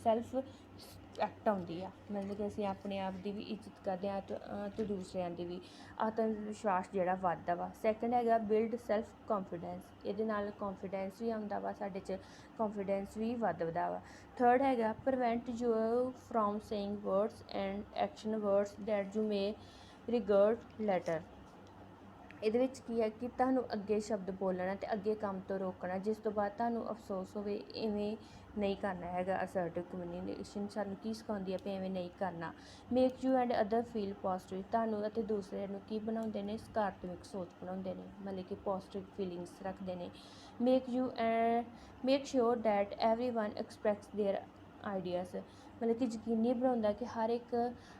ਸੈਲਫ ਰਿਸਪੈਕਟ ਆਉਂਦੀ ਆ। ਮਤਲਬ ਕਿ ਅਸੀਂ ਆਪਣੇ ਆਪ ਦੀ ਵੀ ਇੱਜ਼ਤ ਕਰਦੇ ਹਾਂ ਅਤੇ ਦੂਸਰਿਆਂ ਦੀ ਵੀ। ਆਤਮ ਵਿਸ਼ਵਾਸ ਜਿਹੜਾ ਵੱਧਦਾ ਵਾ। ਸੈਕਿੰਡ ਹੈਗਾ ਬਿਲਡ ਸੈਲਫ ਕੌਨਫੀਡੈਂਸ। ਇਹਦੇ ਨਾਲ ਕੌਨਫੀਡੈਂਸ ਵੀ ਆਉਂਦਾ ਵਾ ਸਾਡੇ 'ਚ, ਕੌਨਫੀਡੈਂਸ ਵੀ ਵੱਧਦਾ ਵਾ। ਥਰਡ ਹੈਗਾ prevent you from saying words and action words that you may regret later. ਇਹਦੇ ਵਿੱਚ ਕੀ ਹੈ ਕਿ ਤੁਹਾਨੂੰ ਅੱਗੇ ਸ਼ਬਦ ਬੋਲਣਾ ਅਤੇ ਅੱਗੇ ਕੰਮ ਤੋਂ ਰੋਕਣਾ, ਜਿਸ ਤੋਂ ਬਾਅਦ ਤੁਹਾਨੂੰ ਅਫਸੋਸ ਹੋਵੇ। ਇਵੇਂ ਨਹੀਂ ਕਰਨਾ ਹੈਗਾ। ਅਸਰਟਿਵ ਕਮਿਊਨੀਕੇਸ਼ਨ ਸਾਨੂੰ ਕੀ ਸਿਖਾਉਂਦੀ ਹੈ? ਵੀ ਐਵੇਂ ਨਹੀਂ ਕਰਨਾ। Make you and other feel positive. ਤੁਹਾਨੂੰ ਅਤੇ ਦੂਸਰਿਆਂ ਨੂੰ ਕੀ ਬਣਾਉਂਦੇ ਨੇ? ਸਕਾਰਾਤਮਕ ਸੋਚ ਬਣਾਉਂਦੇ ਨੇ, ਮਤਲਬ ਕਿ ਪੋਜ਼ੀਟਿਵ ਫੀਲਿੰਗਸ ਰੱਖਦੇ ਨੇ। Make sure that every one express there ideas. ਮਤਲਬ ਕਿ ਯਕੀਨੀ ਬਣਾਉਂਦਾ ਕਿ ਹਰ ਇੱਕ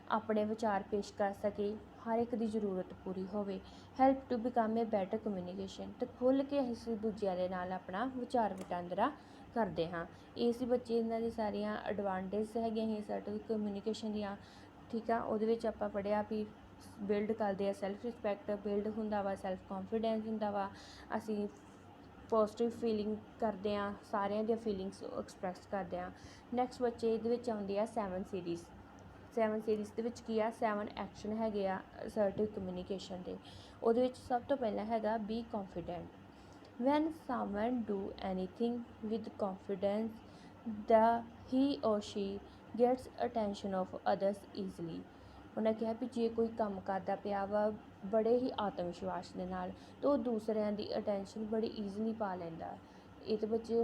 ਆਪਣੇ ਵਿਚਾਰ ਪੇਸ਼ ਕਰ ਸਕੇ, ਹਰ ਇੱਕ ਦੀ ਜ਼ਰੂਰਤ ਪੂਰੀ ਹੋਵੇ। Help to become a better communication. ਅਤੇ ਖੁੱਲ੍ਹ ਕੇ ਅਸੀਂ ਦੂਜਿਆਂ ਦੇ ਨਾਲ ਆਪਣਾ ਵਿਚਾਰ ਵਟਾਂਦਰਾ ਕਰਦੇ ਹਾਂ। ਇਹ ਸੀ ਬੱਚੇ ਇਹਨਾਂ ਦੀ ਸਾਰੀਆਂ ਐਡਵਾਂਟੇਜ ਹੈਗੀਆਂ ਸੀ ਅਸਰਟਿਵ ਕਮਿਊਨੀਕੇਸ਼ਨ ਦੀਆਂ। ਠੀਕ ਆ, ਉਹਦੇ ਵਿੱਚ ਆਪਾਂ ਪੜ੍ਹਿਆ ਵੀ ਬਿਲਡ ਕਰਦੇ ਆ ਸੈਲਫ ਰਿਸਪੈਕਟ, ਬਿਲਡ ਹੁੰਦਾ ਵਾ ਸੈਲਫ ਕੌਨਫੀਡੈਂਸ ਹੁੰਦਾ ਵਾ, ਅਸੀਂ ਪੋਜ਼ੀਟਿਵ ਫੀਲਿੰਗ ਕਰਦੇ ਹਾਂ, ਸਾਰਿਆਂ ਦੀਆਂ ਫੀਲਿੰਗਸ ਐਕਸਪ੍ਰੈਸ ਕਰਦੇ ਹਾਂ। ਨੈਕਸਟ ਬੱਚੇ ਇਹਦੇ ਵਿੱਚ ਆਉਂਦੀ ਆ 7 ਸੀਰੀਜ਼। 7 ਸੀਰੀਜ਼ ਦੇ ਵਿੱਚ ਕੀ ਆ? 7 ਐਕਸ਼ਨ ਹੈਗੇ ਆ ਅਸਰਟਿਵ ਕਮਿਊਨੀਕੇਸ਼ਨ ਦੇ। ਉਹਦੇ ਵਿੱਚ ਸਭ ਤੋਂ ਪਹਿਲਾਂ ਹੈਗਾ be confident. When someone do anything with confidence he or she gets attention of others easily. ਉਹਨਾਂ ਕਿਹਾ ਵੀ ਜੇ ਕੋਈ ਕੰਮ ਕਰਦਾ ਪਿਆ ਵਾ ਬੜੇ ਹੀ ਆਤਮ ਵਿਸ਼ਵਾਸ ਦੇ ਨਾਲ, ਤਾਂ ਉਹ ਦੂਸਰਿਆਂ ਦੀ ਅਟੈਂਸ਼ਨ ਬੜੀ ਈਜ਼ਲੀ ਪਾ ਲੈਂਦਾ। ਇਹ ਤਾਂ ਬੱਚੇ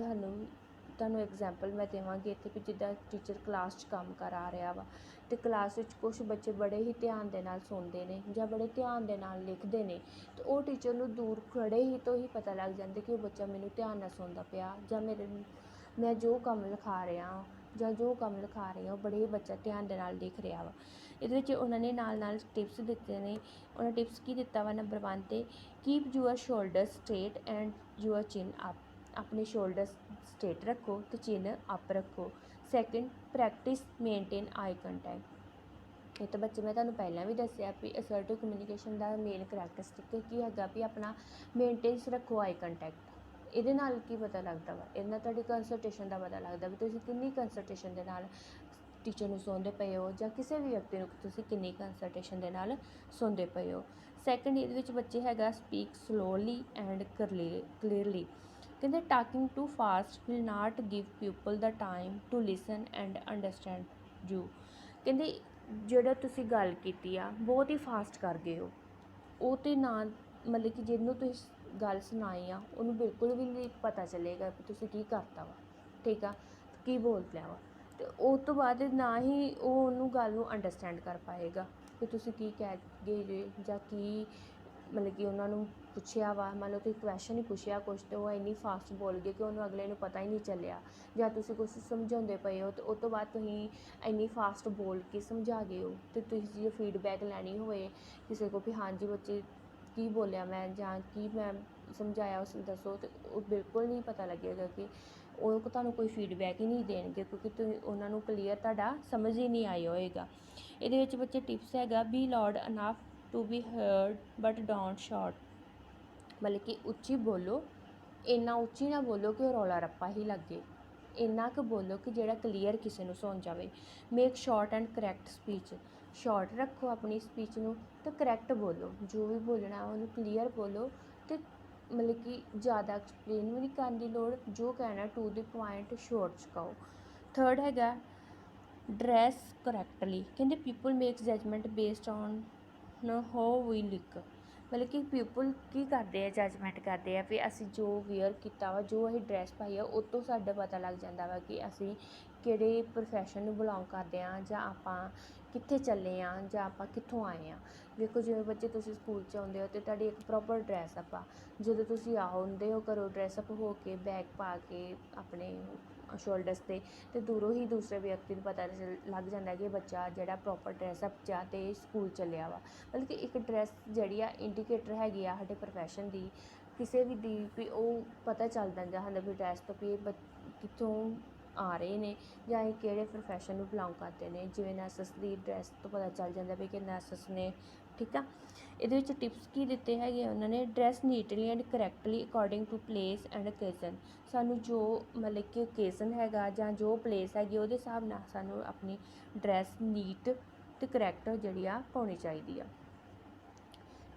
ਤੁਹਾਨੂੰ ਐਗਜ਼ਾਮਪਲ ਮੈਂ ਦੇਵਾਂਗੀ ਇੱਥੇ ਵੀ ਜਿੱਦਾਂ ਟੀਚਰ ਕਲਾਸ 'ਚ ਕੰਮ ਕਰਾ ਰਿਹਾ ਵਾ ਅਤੇ ਕਲਾਸ ਵਿੱਚ ਕੁਛ ਬੱਚੇ ਬੜੇ ਹੀ ਧਿਆਨ ਦੇ ਨਾਲ ਸੁਣਦੇ ਨੇ ਜਾਂ ਬੜੇ ਧਿਆਨ ਦੇ ਨਾਲ ਲਿਖਦੇ ਨੇ, ਅਤੇ ਉਹ ਟੀਚਰ ਨੂੰ ਦੂਰ ਖੜ੍ਹੇ ਹੀ ਤੋਂ ਹੀ ਪਤਾ ਲੱਗ ਜਾਂਦਾ ਕਿ ਉਹ ਬੱਚਾ ਮੈਨੂੰ ਧਿਆਨ ਨਾਲ ਸੁਣਦਾ ਪਿਆ ਜਾਂ ਮੈਂ ਜੋ ਕੰਮ ਲਿਖਾ ਰਿਹਾ ਜਾਂ ਜੋ ਕੰਮ ਲਿਖਾ ਰਹੀ ਹਾਂ ਉਹ ਬੜੇ ਹੀ ਬੱਚਾ ਧਿਆਨ ਦੇ ਨਾਲ ਲਿਖ ਰਿਹਾ ਵਾ। ਇਹਦੇ ਵਿੱਚ ਉਹਨਾਂ ਨੇ ਨਾਲ ਟਿਪਸ ਦਿੱਤੇ ਨੇ। ਉਹਨਾਂ ਟਿਪਸ ਕੀ ਦਿੱਤਾ ਵਾ? ਨੰਬਰ 1 'ਤੇ keep your shoulder straight and your chin up. ਆਪਣੇ ਸ਼ੋਲਡਰ ਸਟ੍ਰੇਟ ਰੱਖੋ ਅਤੇ ਚਿਨ ਅਪ ਰੱਖੋ। Second, practice maintain eye contact. ਇਹ ਤਾਂ ਬੱਚੇ ਮੈਂ ਤੁਹਾਨੂੰ ਪਹਿਲਾਂ ਵੀ ਦੱਸਿਆ ਵੀ ਅਸਰਟਿਵ ਕਮਿਊਨੀਕੇਸ਼ਨ ਦਾ ਮੇਨ ਕਰੈਕਟਰਿਸਟਿਕ ਕੀ ਹੈਗਾ ਵੀ ਆਪਣਾ ਮੇਨਟੇਨਸ ਰੱਖੋ ਆਈ ਕੰਟੈਕਟ। ਇਹਦੇ ਨਾਲ ਕੀ ਪਤਾ ਲੱਗਦਾ ਵਾ? ਇਹਦੇ ਨਾਲ ਤੁਹਾਡੀ ਕੰਸਨਟ੍ਰੇਸ਼ਨ ਦਾ ਪਤਾ ਲੱਗਦਾ ਵੀ ਤੁਸੀਂ ਕਿੰਨੀ ਕੰਸਨਟ੍ਰੇਸ਼ਨ ਦੇ ਨਾਲ ਟੀਚਰ ਨੂੰ ਸੁਣਦੇ ਪਏ ਹੋ ਜਾਂ ਕਿਸੇ ਵੀ ਵਿਅਕਤੀ ਨੂੰ ਤੁਸੀਂ ਕਿੰਨੀ ਕੰਸਨਟ੍ਰੇਸ਼ਨ ਦੇ ਨਾਲ ਸੁਣਦੇ ਪਏ ਹੋ। ਸੈਕਿੰਡ, ਇਹਦੇ ਵਿੱਚ ਬੱਚੇ ਹੈਗਾ ਸਪੀਕ ਸਲੋਲੀ ਐਂਡ ਕਲੀਅਰਲੀ। ਕਹਿੰਦੇ talking too fast will not give people the time to listen and understand you. ਕਹਿੰਦੇ ਜਿਹੜਾ ਤੁਸੀਂ ਗੱਲ ਕੀਤੀ ਆ ਬਹੁਤ ਹੀ ਫਾਸਟ ਕਰ ਗਏ ਹੋ, ਉਹ ਤਾਂ ਨਾ ਮਤਲਬ ਕਿ ਜਿਹਨੂੰ ਤੁਸੀਂ ਗੱਲ ਸੁਣਾਈ ਆ ਉਹਨੂੰ ਬਿਲਕੁਲ ਵੀ ਨਹੀਂ ਪਤਾ ਚੱਲੇਗਾ ਕਿ ਤੁਸੀਂ ਕੀ ਕਰਤਾ ਵਾ। ਠੀਕ ਆ, ਕੀ ਬੋਲ ਲਿਆ ਵਾ, ਅਤੇ ਉਸ ਤੋਂ ਬਾਅਦ ਨਾ ਹੀ ਉਹ ਉਹਨੂੰ ਗੱਲ ਨੂੰ ਅੰਡਰਸਟੈਂਡ ਕਰ ਪਾਏਗਾ ਕਿ ਤੁਸੀਂ ਕੀ ਕਹਿ ਗਏ ਜੇ ਜਾਂ ਕੀ ਮਤਲਬ ਕਿ ਉਹਨਾਂ ਨੂੰ ਪੁੱਛਿਆ ਵਾ। ਮੰਨ ਲਓ ਤੁਸੀਂ ਕੁਐਸਚਨ ਹੀ ਪੁੱਛਿਆ ਕੁਛ ਅਤੇ ਉਹ ਇੰਨੀ ਫਾਸਟ ਬੋਲ ਗਏ ਕਿ ਉਹਨੂੰ ਅਗਲੇ ਨੂੰ ਪਤਾ ਹੀ ਨਹੀਂ ਚੱਲਿਆ, ਜਾਂ ਤੁਸੀਂ ਕੁਛ ਸਮਝਾਉਂਦੇ ਪਏ ਹੋ ਅਤੇ ਉਸ ਤੋਂ ਬਾਅਦ ਤੁਸੀਂ ਇੰਨੀ ਫਾਸਟ ਬੋਲ ਕੇ ਸਮਝਾ ਗਏ ਹੋ। ਅਤੇ ਤੁਸੀਂ ਜੇ ਫੀਡਬੈਕ ਲੈਣੀ ਹੋਵੇ ਕਿਸੇ ਕੋਲ ਵੀ ਹਾਂਜੀ ਬੱਚੇ ਕੀ ਬੋਲਿਆ ਮੈਂ ਜਾਂ ਕੀ ਮੈਂ ਸਮਝਾਇਆ ਉਸ ਨੂੰ ਦੱਸੋ, ਤੇ ਉਹ ਬਿਲਕੁਲ ਨਹੀਂ ਪਤਾ ਲੱਗੇਗਾ ਕਿ ਉਹ ਤੁਹਾਨੂੰ ਕੋਈ ਫੀਡਬੈਕ ਹੀ ਨਹੀਂ ਦੇਣਗੇ, ਕਿਉਂਕਿ ਤੁਸੀਂ ਉਹਨਾਂ ਨੂੰ ਕਲੀਅਰ ਤੁਹਾਡਾ ਸਮਝ ਹੀ ਨਹੀਂ ਆਇਆ ਹੋਏਗਾ। ਇਹਦੇ ਵਿੱਚ ਬੱਚੇ ਟਿਪਸ ਹੈਗਾ, be loud enough to be heard but don't shout, ਮਤਲਬ ਕਿ ਉੱਚੀ ਬੋਲੋ, ਇੰਨਾ ਉੱਚੀ ਨਾ ਬੋਲੋ ਕਿ ਉਹ ਰੌਲਾ ਰੱਪਾ ਹੀ ਲੱਗੇ, ਇੰਨਾ ਕੁ ਬੋਲੋ ਕਿ ਜਿਹੜਾ ਕਲੀਅਰ ਕਿਸੇ ਨੂੰ ਸੁਣ ਜਾਵੇ। Make short and correct speech, short ਰੱਖੋ ਆਪਣੀ ਸਪੀਚ ਨੂੰ ਅਤੇ ਕਰੈਕਟ ਬੋਲੋ, ਜੋ ਵੀ ਬੋਲਣਾ ਉਹਨੂੰ ਕਲੀਅਰ ਬੋਲੋ, ਅਤੇ ਮਤਲਬ ਕਿ ਜ਼ਿਆਦਾ ਐਕਸਪਲੇਨ ਵੀ ਨਹੀਂ ਕਰਨ ਦੀ ਲੋੜ, ਜੋ ਕਹਿਣਾ ਟੂ ਦੀ ਪੁਆਇੰਟ ਸ਼ੋਰਟ ਚੁਕਾਓ। ਥਰਡ ਹੈਗਾ ਡਰੈਸ ਕਰੈਕਟਲੀ, ਕਹਿੰਦੇ people make judgement based on how we look, ਮਤਲਬ ਕਿ ਪੀਪਲ ਕੀ ਕਰਦੇ ਆ, ਜਜਮੈਂਟ ਕਰਦੇ ਆ ਵੀ ਅਸੀਂ ਜੋ ਵੇਅਰ ਕੀਤਾ ਵਾ, ਜੋ ਅਸੀਂ ਡਰੈਸ ਪਾਈ ਆ, ਉਹ ਤੋਂ ਸਾਡਾ ਪਤਾ ਲੱਗ ਜਾਂਦਾ ਵਾ ਕਿ ਅਸੀਂ ਕਿਹੜੇ ਪ੍ਰੋਫੈਸ਼ਨ ਨੂੰ ਬਿਲੋਂਗ ਕਰਦੇ ਹਾਂ, ਜਾਂ ਆਪਾਂ ਕਿੱਥੇ ਚੱਲੇ ਹਾਂ, ਜਾਂ ਆਪਾਂ ਕਿੱਥੋਂ ਆਏ ਹਾਂ। ਵੇਖੋ ਜਿਵੇਂ ਬੱਚੇ ਤੁਸੀਂ ਸਕੂਲ 'ਚ ਆਉਂਦੇ ਹੋ ਅਤੇ ਤੁਹਾਡੀ ਇੱਕ ਪ੍ਰੋਪਰ ਡਰੈਸ ਅਪ ਆ, ਜਦੋਂ ਤੁਸੀਂ ਆਉਂਦੇ ਹੋ ਘਰੋਂ ਡਰੈਸ ਅਪ ਹੋ ਕੇ, ਬੈਗ ਪਾ ਕੇ ਆਪਣੇ ਸ਼ੋਲਡਰਸ 'ਤੇ, ਅਤੇ ਦੂਰੋਂ ਹੀ ਦੂਸਰੇ ਵਿਅਕਤੀ ਨੂੰ ਪਤਾ ਲੱਗ ਜਾਂਦਾ ਕਿ ਬੱਚਾ ਜਿਹੜਾ ਪ੍ਰੋਪਰ ਡਰੈਸ ਅਪ 'ਚ ਆ ਅਤੇ ਸਕੂਲ ਚੱਲਿਆ ਵਾ। ਮਤਲਬ ਕਿ ਇੱਕ ਡਰੈਸ ਜਿਹੜੀ ਆ ਇੰਡੀਕੇਟਰ ਹੈਗੀ ਆ ਸਾਡੇ ਪ੍ਰੋਫੈਸ਼ਨ ਦੀ, ਕਿਸੇ ਵੀ ਦੀ ਵੀ ਉਹ ਪਤਾ ਚੱਲ ਜਾਂਦਾ ਹੁੰਦਾ ਵੀ ਡਰੈਸ ਤੋਂ ਵੀ ਇਹ ਕਿੱਥੋਂ ਆ ਰਹੇ ਨੇ, ਜਾਂ ਇਹ ਕਿਹੜੇ ਪ੍ਰੋਫੈਸ਼ਨ ਨੂੰ ਬਿਲੋਂਗ ਕਰਦੇ ਨੇ। ਜਿਵੇਂ ਨਰਸਸ ਦੀ ਡਰੈਸ ਤੋਂ ਪਤਾ ਚੱਲ ਜਾਂਦਾ ਵੀ ਕਿ ਨਰਸਸ ਨੇ, ਠੀਕ ਆ। ਇਹਦੇ ਵਿੱਚ ਟਿਪਸ ਕੀ ਦਿੱਤੇ ਹੈਗੇ ਉਹਨਾਂ ਨੇ, dress neatly and correctly according to place and occasion, ਸਾਨੂੰ ਜੋ ਮਤਲਬ ਕਿ ਓਕੇਜ਼ਨ ਹੈਗਾ ਜਾਂ ਜੋ ਪਲੇਸ ਹੈਗੀ ਉਹਦੇ ਹਿਸਾਬ ਨਾਲ ਸਾਨੂੰ ਆਪਣੀ ਡਰੈਸ ਨੀਟ ਅਤੇ ਕਰੈਕਟ ਜਿਹੜੀ ਆ ਪਾਉਣੀ ਚਾਹੀਦੀ ਆ।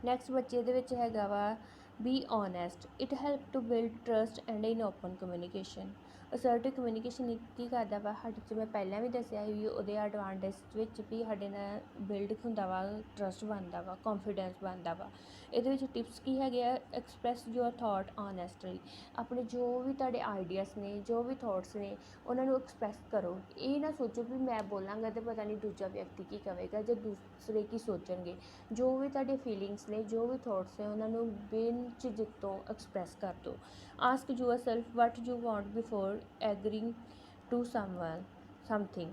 ਨੈਕਸਟ ਬੱਚੇ ਦੇ ਵਿੱਚ ਹੈਗਾ ਵਾ be honest, it help to build trust and in open communication. Assertive communication ਕੀ ਕਰਦਾ ਵਾ ਸਾਡੇ 'ਚ, ਮੈਂ ਪਹਿਲਾਂ ਵੀ ਦੱਸਿਆ ਸੀ ਉਹਦੇ ਐਡਵਾਂਟੇਜ ਵਿੱਚ ਵੀ ਸਾਡੇ ਨਾਲ ਬਿਲਡ ਹੁੰਦਾ ਵਾ, ਟਰਸਟ ਬਣਦਾ ਵਾ, ਕੌਨਫੀਡੈਂਸ ਬਣਦਾ ਵਾ। ਇਹਦੇ ਵਿੱਚ ਟਿਪਸ ਕੀ ਹੈਗੇ ਆ, ਐਕਸਪ੍ਰੈਸ ਯੂਅਰ ਥੋਟ ਓਨੈਸਟਲੀ, ਆਪਣੇ ਜੋ ਵੀ ਤੁਹਾਡੇ ਆਈਡੀਆਸ ਨੇ, ਜੋ ਵੀ ਥੋਟਸ ਨੇ, ਉਹਨਾਂ ਨੂੰ ਐਕਸਪ੍ਰੈਸ ਕਰੋ। ਇਹ ਨਾ ਸੋਚੋ ਵੀ ਮੈਂ ਬੋਲਾਂਗਾ ਅਤੇ ਪਤਾ ਨਹੀਂ ਦੂਜਾ ਵਿਅਕਤੀ ਕੀ ਕਹੇਗਾ ਜਾਂ ਦੂਸਰੇ ਕੀ ਸੋਚਣਗੇ। ਜੋ ਵੀ ਤੁਹਾਡੇ ਫੀਲਿੰਗਸ ਨੇ, ਜੋ ਵੀ ਥੋਟਸ ਨੇ, ਉਹਨਾਂ ਨੂੰ ਬਿਨ ਝਿਜਕ ਤੋਂ ਐਕਸਪ੍ਰੈਸ ਕਰ ਦਿਓ। Ask yourself what you want before agreeing to something.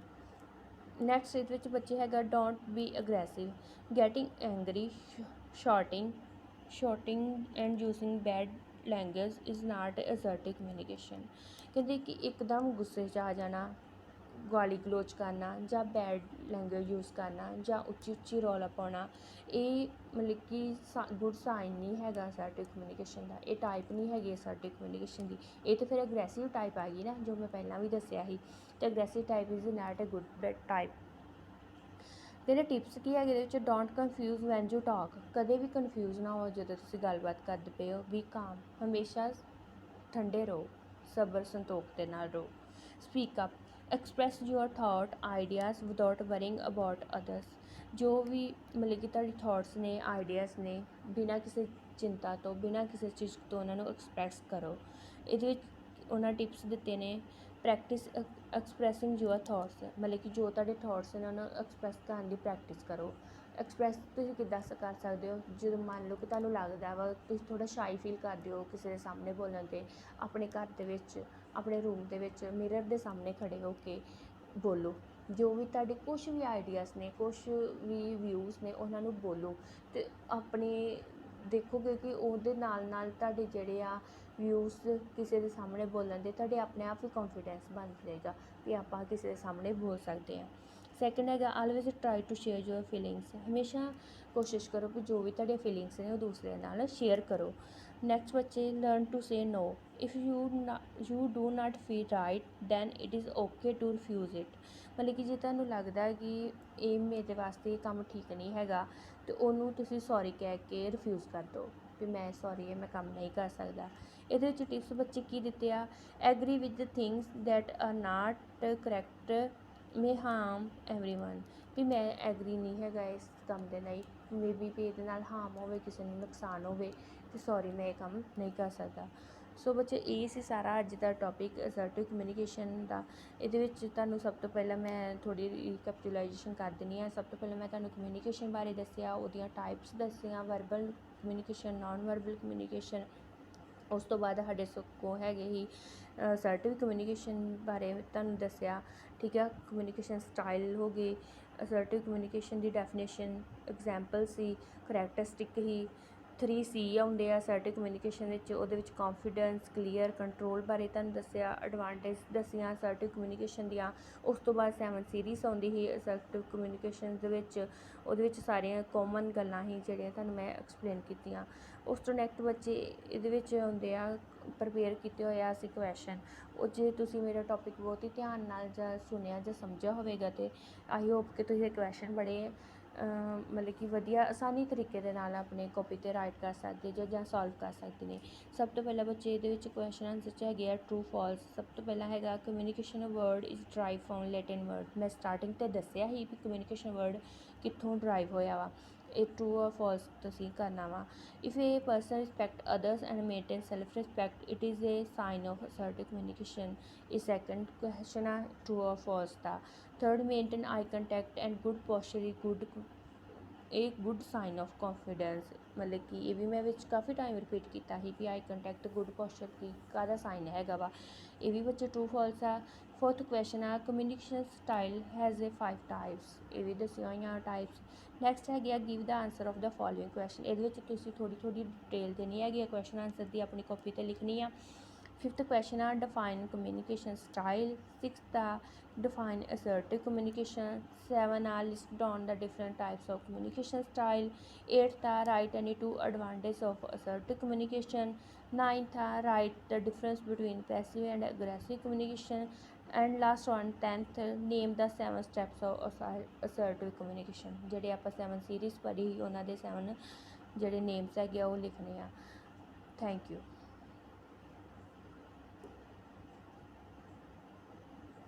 Next ਇਹਦੇ ਵਿੱਚ ਬੱਚੇ ਹੈਗਾ don't be aggressive, getting angry, shouting and using bad language is not assertive communication. ਕਹਿੰਦੇ ਕਿ ਇੱਕਦਮ ਗੁੱਸੇ 'ਚ ਆ ਜਾਣਾ, ਗਾਲੀ ਗਲੋਚ ਕਰਨਾ, ਜਾਂ ਬੈਡ ਲੈਂਗੁਏਜ ਯੂਜ਼ ਕਰਨਾ, ਜਾਂ ਉੱਚੀ ਉੱਚੀ ਰੌਲਾ ਪਾਉਣਾ, ਇਹ ਮਤਲਬ ਕਿ ਗੁੱਡ ਸਾਈਨ ਨਹੀਂ ਹੈਗਾ ਅਸਰਟਿਵ ਕਮਿਊਨੀਕੇਸ਼ਨ ਦਾ, ਇਹ ਟਾਈਪ ਨਹੀਂ ਹੈਗੀ ਅਸਰਟਿਵ ਕਮਿਊਨੀਕੇਸ਼ਨ ਦੀ। ਇਹ ਤਾਂ ਫਿਰ ਅਗਰੈਸਿਵ ਟਾਈਪ ਆ ਗਈ ਨਾ, ਜੋ ਮੈਂ ਪਹਿਲਾਂ ਵੀ ਦੱਸਿਆ ਸੀ, ਅਤੇ aggressive type is not a good type. ਇਹਦੇ ਟਿਪਸ ਕੀ ਹੈਗੇ ਇਹਦੇ ਵਿੱਚ, don't confuse when you talk, ਕਦੇ ਵੀ ਕਨਫਿਊਜ਼ ਨਾ ਹੋ ਜਦੋਂ ਤੁਸੀਂ ਗੱਲਬਾਤ ਕਰਦੇ ਪਏ ਹੋ। ਬੀ ਕਾਮ, ਹਮੇਸ਼ਾ ਠੰਡੇ ਰਹੋ, ਸਬਰ ਸੰਤੋਖ ਦੇ ਨਾਲ ਰਹੋ। Speak up, express your thought ideas without worrying about others, ਜੋ ਵੀ ਮਤਲਬ ਕਿ ਤੁਹਾਡੀ ਥਾਟਸ ਨੇ, ਆਈਡੀਆਜ਼ ਨੇ, ਬਿਨਾਂ ਕਿਸੇ ਚਿੰਤਾ ਤੋਂ, ਬਿਨਾਂ ਕਿਸੇ ਚੀਜ਼ ਤੋਂ ਉਹਨਾਂ ਨੂੰ ਐਕਸਪ੍ਰੈਸ ਕਰੋ। ਇਹਦੇ ਵਿੱਚ ਉਹਨਾਂ ਟਿਪਸ ਦਿੱਤੇ ਨੇ, ਪ੍ਰੈਕਟਿਸ ਐਕਸਪ੍ਰੈਸਿੰਗ ਯੂਅਰ ਥਾਟਸ, ਮਤਲਬ ਕਿ ਜੋ ਤੁਹਾਡੇ ਥਾਟਸ ਨੇ ਉਹਨਾਂ ਨੂੰ ਐਕਸਪ੍ਰੈਸ ਕਰਨ ਦੀ ਪ੍ਰੈਕਟਿਸ ਕਰੋ। ਐਕਸਪ੍ਰੈਸ ਤੁਸੀਂ ਕਿੱਦਾਂ ਕਰ ਸਕਦੇ ਹੋ, ਜਦੋਂ ਮੰਨ ਲਓ ਕਿ ਤੁਹਾਨੂੰ ਲੱਗਦਾ ਵਾ ਤੁਸੀਂ ਥੋੜ੍ਹਾ ਸ਼ਾਈ ਫੀਲ ਕਰਦੇ ਹੋ ਕਿਸੇ ਦੇ ਸਾਹਮਣੇ ਬੋਲਣ 'ਤੇ, ਆਪਣੇ ਘਰ ਦੇ ਵਿੱਚ, ਆਪਣੇ ਰੂਮ ਦੇ ਵਿੱਚ ਮਿਰਰ ਦੇ ਸਾਹਮਣੇ ਖੜ੍ਹੇ ਹੋ ਕੇ ਬੋਲੋ। ਜੋ ਵੀ ਤੁਹਾਡੇ ਕੁਛ ਵੀ ਆਈਡੀਆਜ਼ ਨੇ, ਕੁਛ ਵੀ ਵਿਊਜ਼ ਨੇ, ਉਹਨਾਂ ਨੂੰ ਬੋਲੋ, ਅਤੇ ਆਪਣੇ ਦੇਖੋਗੇ ਕਿ ਉਹਦੇ ਨਾਲ ਨਾਲ ਤੁਹਾਡੇ ਜਿਹੜੇ ਆ ਵਿਊਜ਼ ਕਿਸੇ ਦੇ ਸਾਹਮਣੇ ਬੋਲਣ ਦੇ, ਤੁਹਾਡੇ ਆਪਣੇ ਆਪ ਹੀ ਕੌਨਫੀਡੈਂਸ ਬਣ ਜਾਏਗਾ ਕਿ ਆਪਾਂ ਕਿਸੇ ਦੇ ਸਾਹਮਣੇ ਬੋਲ ਸਕਦੇ ਹਾਂ। ਸੈਕਿੰਡ ਹੈਗਾ always try to share your feelings, ਹਮੇਸ਼ਾ ਕੋਸ਼ਿਸ਼ ਕਰੋ ਕਿ ਜੋ ਵੀ ਤੁਹਾਡੀਆਂ ਫੀਲਿੰਗਸ ਨੇ ਉਹ ਦੂਸਰੇ ਨਾਲ ਸ਼ੇਅਰ ਕਰੋ। ਨੈਕਸਟ ਬੱਚੇ learn to say no, if you do not feel right then it is okay to refuse it, ਮਤਲਬ ਕਿ ਜੇ ਤੁਹਾਨੂੰ ਲੱਗਦਾ ਕਿ ਇਹ ਮੇਰੇ ਵਾਸਤੇ ਇਹ ਕੰਮ ਠੀਕ ਨਹੀਂ ਹੈਗਾ, ਅਤੇ ਉਹਨੂੰ ਤੁਸੀਂ ਸੌਰੀ ਕਹਿ ਕੇ ਰਿਫਿਊਜ਼ ਕਰ ਦਿਓ ਵੀ ਮੈਂ ਸੌਰੀ ਇਹ ਮੈਂ ਕੰਮ ਨਹੀਂ ਕਰ ਸਕਦਾ। ਇਹਦੇ ਵਿੱਚ ਟਿਪਸ ਬੱਚੇ ਕੀ ਦਿੱਤੇ ਆ, agree with the things that are not correct may harm everyone, ਵੀ ਮੈਂ ਐਗਰੀ ਨਹੀਂ ਹੈਗਾ ਇਸ ਕੰਮ ਦੇ ਲਈ, ਮੇ ਬੀ ਵੀ ਇਹਦੇ ਨਾਲ ਹਾਰਮ ਹੋਵੇ, ਕਿਸੇ ਨੂੰ ਨੁਕਸਾਨ ਹੋਵੇ, ਅਤੇ ਸੌਰੀ ਮੈਂ ਇਹ ਕੰਮ ਨਹੀਂ ਕਰ ਸਕਦਾ। ਸੋ ਬੱਚੇ ਇਹ ਸੀ ਸਾਰਾ ਅੱਜ ਦਾ ਟੌਪਿਕ ਅਸਰਟਿਵ ਕਮਿਊਨੀਕੇਸ਼ਨ ਦਾ। ਇਹਦੇ ਵਿੱਚ ਤੁਹਾਨੂੰ ਸਭ ਤੋਂ ਪਹਿਲਾਂ ਮੈਂ ਥੋੜ੍ਹੀ ਰੀਕੈਪਚੁਲਾਈਜੇਸ਼ਨ ਕਰ ਦਿੰਦੀ ਹਾਂ। ਸਭ ਤੋਂ ਪਹਿਲਾਂ ਮੈਂ ਤੁਹਾਨੂੰ ਕਮਿਊਨੀਕੇਸ਼ਨ ਬਾਰੇ ਦੱਸਿਆ, ਉਹਦੀਆਂ ਟਾਈਪਸ ਦੱਸੀਆਂ, verbal communication, non verbal communication. ਉਸ ਤੋਂ ਬਾਅਦ ਸਾਡੇ ਕੋਲ ਹੈਗੇ ਹੀ ਅਸਰਟਿਵ ਕਮਿਊਨੀਕੇਸ਼ਨ ਬਾਰੇ ਤੁਹਾਨੂੰ ਦੱਸਿਆ, ਠੀਕ ਆ। ਕਮਿਊਨੀਕੇਸ਼ਨ ਸਟਾਈਲ ਹੋ ਗਈ, ਅਸਰਟਿਵ ਕਮਿਊਨੀਕੇਸ਼ਨ ਦੀ ਡੈਫੀਨੇਸ਼ਨ, ਐਗਜ਼ੈਂਪਲ ਸੀ, ਕਰੈਕਟਰਿਸਟਿਕ ਹੀ। 3 C ਆਉਂਦੇ ਆ ਅਸਰਟਿਵ ਕਮਿਊਨੀਕੇਸ਼ਨ ਵਿੱਚ। ਉਹਦੇ ਵਿੱਚ ਕੌਨਫੀਡੈਂਸ, ਕਲੀਅਰ, ਕੰਟਰੋਲ ਬਾਰੇ ਤੁਹਾਨੂੰ ਦੱਸਿਆ, ਐਡਵਾਂਟੇਜ ਦੱਸੀਆਂ ਅਸਰਟਿਵ ਕਮਿਊਨੀਕੇਸ਼ਨ ਦੀਆਂ। ਉਸ ਤੋਂ ਬਾਅਦ 7 ਸੀਰੀਜ਼ ਆਉਂਦੀ ਸੀ ਅਸਰਟਿਵ ਕਮਿਊਨੀਕੇਸ਼ਨ ਦੇ ਵਿੱਚ। ਉਹਦੇ ਵਿੱਚ ਸਾਰੀਆਂ ਕਾਮਨ ਗੱਲਾਂ ਸੀ ਜਿਹੜੀਆਂ ਤੁਹਾਨੂੰ ਮੈਂ ਐਕਸਪਲੇਨ ਕੀਤੀਆਂ। ਉਸ ਤੋਂ ਨੈਕਸਟ ਬੱਚੇ ਇਹਦੇ ਵਿੱਚ ਆਉਂਦੇ ਆ ਪ੍ਰਪੇਅਰ ਕੀਤੇ ਹੋਏ ਆ ਅਸੀਂ ਕੁਐਸ਼ਨ। ਉਹ ਜੇ ਤੁਸੀਂ ਮੇਰਾ ਟੌਪਿਕ ਬਹੁਤ ਹੀ ਧਿਆਨ ਨਾਲ ਜਾਂ ਸੁਣਿਆ ਜਾਂ ਸਮਝਿਆ ਹੋਵੇਗਾ ਤਾਂ ਆਈ ਹੋਪ ਕਿ ਤੁਸੀਂ ਇਹ ਕੁਐਸ਼ਨ ਬੜੇ ਮਤਲਬ ਕਿ ਵਧੀਆ ਆਸਾਨੀ ਤਰੀਕੇ ਦੇ ਨਾਲ ਆਪਣੇ ਕਾਪੀ 'ਤੇ ਰਾਈਟ ਕਰ ਸਕਦੇ ਜਾਂ ਸੋਲਵ ਕਰ ਸਕਦੇ ਨੇ। ਸਭ ਤੋਂ ਪਹਿਲਾਂ ਬੱਚੇ ਇਹਦੇ ਵਿੱਚ ਕੁਐਸ਼ਨ ਆਨਸਰ 'ਚ ਹੈਗੇ ਆ ਟਰੂ ਫਾਲਸ। ਸਭ ਤੋਂ ਪਹਿਲਾਂ ਹੈਗਾ communication word is drive from Latin word. ਮੈਂ ਸਟਾਰਟਿੰਗ 'ਤੇ ਦੱਸਿਆ ਸੀ ਵੀ ਕਮਿਊਨੀਕੇਸ਼ਨ ਵਰਡ ਕਿੱਥੋਂ ਡਰਾਈਵ ਹੋਇਆ ਵਾ। ਇਹ ਟਰੂ ਔਰ ਫਾਲਸ ਤੁਸੀਂ ਕਰਨਾ ਵਾ। If a person respect others and maintain self respect it is a sign of assertive communication. ਇਹ ਸੈਕੰਡ ਕੁਐਸ਼ਨ ਆ ਟਰੂ ਔਰ ਫਾਲਸ ਦਾ। Third, maintain eye contact and good posture is good sign of confidence. ਮਤਲਬ ਕਿ ਇਹ ਵੀ ਮੈਂ ਵਿੱਚ ਕਾਫੀ time repeat ਕੀਤਾ ਸੀ ਵੀ ਆਈ contact good posture ਕੀ ਕਾਹਦਾ ਸਾਈਨ ਹੈਗਾ ਵਾ। ਇਹ ਵੀ ਬੱਚੇ ਟਰੂ ਫਾਲਸ ਆ। ਫੋਰਥ ਕੁਐਸ਼ਨ ਆ communication style has A 5 types. ਇਹ ਵੀ ਦੱਸੀਆਂ ਹੋਈਆਂ ਟਾਈਪਸ। ਨੈਕਸਟ ਹੈਗੀ ਆ give the answer of the following question. ਇਹਦੇ ਵਿੱਚ ਤੁਸੀਂ ਥੋੜ੍ਹੀ ਡਿਟੇਲ ਦੇਣੀ ਹੈਗੀ ਆ ਕੁਐਸ਼ਨ ਆਨਸਰ ਦੀ, ਆਪਣੀ ਕਾਪੀ 'ਤੇ ਲਿਖਣੀ ਆ। ਫਿਫਥ ਕੁਐਸ਼ਨ ਆ ਡਿਫਾਈਨ ਕਮਿਊਨੀਕੇਸ਼ਨ ਸਟਾਈਲ। ਸਿਕਸਥ ਆ define assertive communication. 7 are list down the different types of communication style. 8th are write any 2 advantages of assertive communication. 9th are write the difference between passive and aggressive communication. And last one 10th name the 7 steps of assertive communication। ਜਿਹੜੇ ਆਪਾਂ 7 series ਪੜ੍ਹੀ ਉਹਨਾਂ ਦੇ 7 ਜਿਹੜੇ names ਹੈਗੇ ਆ ਉਹ ਲਿਖਣੇ ਆ। Thank you.